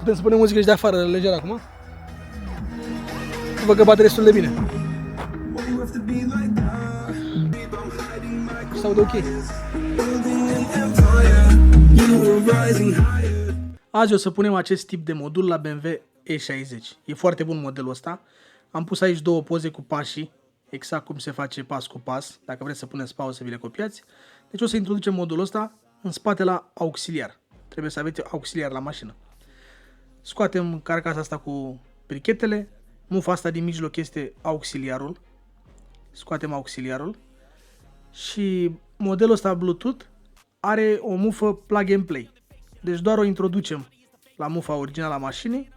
Putem să punem muzică și de afară, lejer acum. Văd că bate destul de bine. Sau de ok. Azi o să punem acest tip de modul la BMW E60. E foarte bun modelul ăsta. Am pus aici două poze cu pașii, exact cum se face pas cu pas. Dacă vreți să puneți pauză să vi le copiați. Deci o să introducem modulul ăsta în spate la auxiliar. Trebuie să aveți auxiliar la mașină. Scoatem carcasa asta cu brichetele. Mufa asta din mijloc este auxiliarul. Scoatem auxiliarul. Și modelul ăsta Bluetooth are o mufă plug and play. Deci doar o introducem la mufa originală a mașinii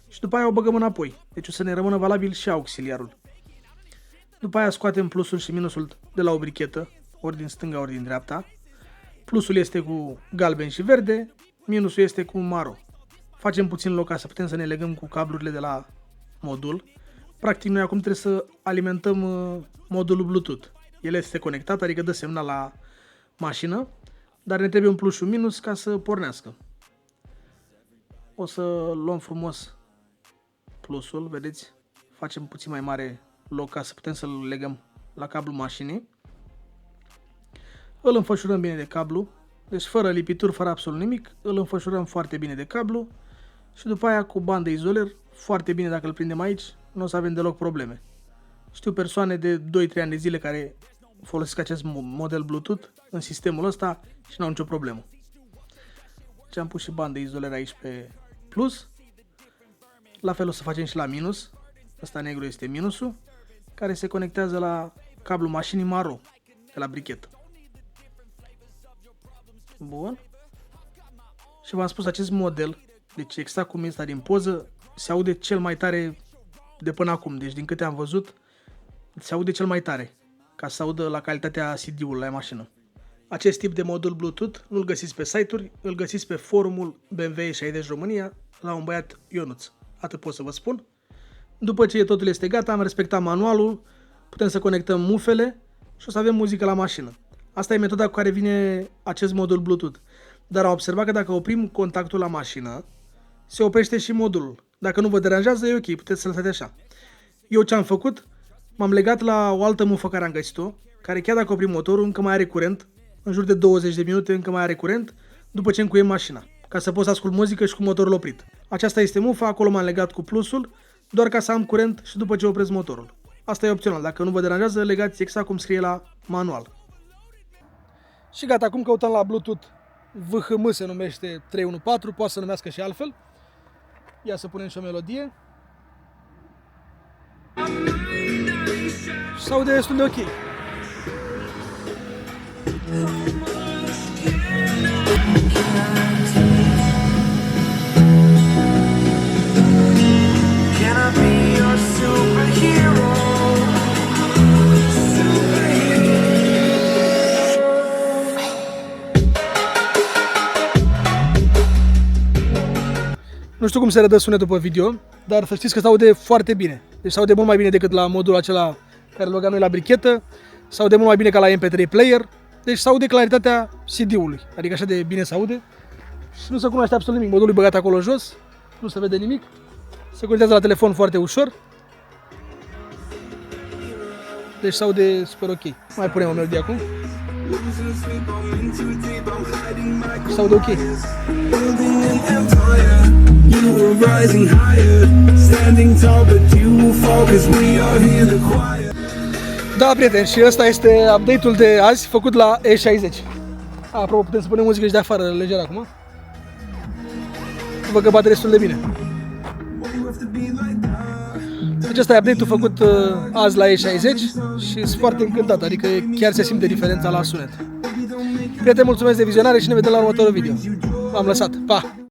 și după aia o băgăm înapoi. Deci o să ne rămână valabil și auxiliarul. După aia scoatem plusul și minusul de la o brichetă, ori din stânga, ori din dreapta. Plusul este cu galben și verde, minusul este cu maro. Facem puțin loc ca să putem să ne legăm cu cablurile de la modul. Practic noi acum trebuie să alimentăm modulul Bluetooth. El este conectat, adică dă semnal la mașină, dar ne trebuie un plus și un minus ca să pornească. O să luăm frumos plusul, vedeți? Facem puțin mai mare loc ca să putem să-l legăm la cablul mașinii. Îl înfășurăm bine de cablu, deci fără lipituri, fără absolut nimic, îl înfășurăm foarte bine de cablu și după aia cu bandă izoler, foarte bine dacă îl prindem aici, nu o să avem deloc probleme. Știu persoane de 2-3 ani de zile care folosesc acest model Bluetooth în sistemul ăsta și nu au nicio problemă. Deci am pus și bandă izoler aici pe plus. La fel o să facem și la minus. Ăsta negru este minusul, care se conectează la cablul mașinii maro de la brichetă. Bun. Și v-am spus, acest model, deci exact cum este din poză, se aude cel mai tare de până acum. Deci din câte am văzut, se aude cel mai tare, ca să audă la calitatea CD-ului la mașină. Acest tip de modul Bluetooth nu-l găsiți pe site-uri, îl găsiți pe forumul BMW E60 România, la un băiat Ionuț. Atât pot să vă spun. După ce totul este gata, am respectat manualul, putem să conectăm mufele și o să avem muzică la mașină. Asta e metoda cu care vine acest modul Bluetooth. Dar am observat că dacă oprim contactul la mașină, se oprește și modulul. Dacă nu vă deranjează, e ok, puteți să lăsați așa. Eu ce am făcut? M-am legat la o altă mufă care am găsit-o, care chiar dacă oprim motorul, încă mai are curent, în jur de 20 de minute încă mai are curent, după ce încuiem mașina, ca să pot să ascult muzică și cu motorul oprit. Aceasta este mufa, acolo m-am legat cu plusul, doar ca să am curent și după ce opresc motorul. Asta e opțional, dacă nu vă deranjează, legați exact cum scrie la manual. Și gata, acum căutăm la Bluetooth VHM, se numește 314, poate să numească și altfel. Ia să punem și o melodie. Și s-aude destul de ok. Nu știu cum se redă sunetul pe video, dar să știți că se aude foarte bine. Deci se aude mult mai bine decât la modul acela care îl băgam noi la brichetă, se aude mult mai bine ca la MP3 player, deci se aude claritatea CD-ului, adică așa de bine se aude și nu se cunoaște absolut nimic. Modulul e băgat acolo jos, nu se vede nimic, se conectează la telefon foarte ușor, deci se aude super ok. Mai punem o melodie acum. Se aude ok. Da, prieteni, și ăsta este update-ul de azi făcut la E60. Apropo, putem să punem muzică și de afară, lejer acum. Văd că bate destul de bine. Deci ăsta e update-ul făcut azi la E60 și sunt foarte încântat, adică chiar se simte diferența la sunet. Prieteni, mulțumesc de vizionare și ne vedem la următorul video. V-am lăsat, pa!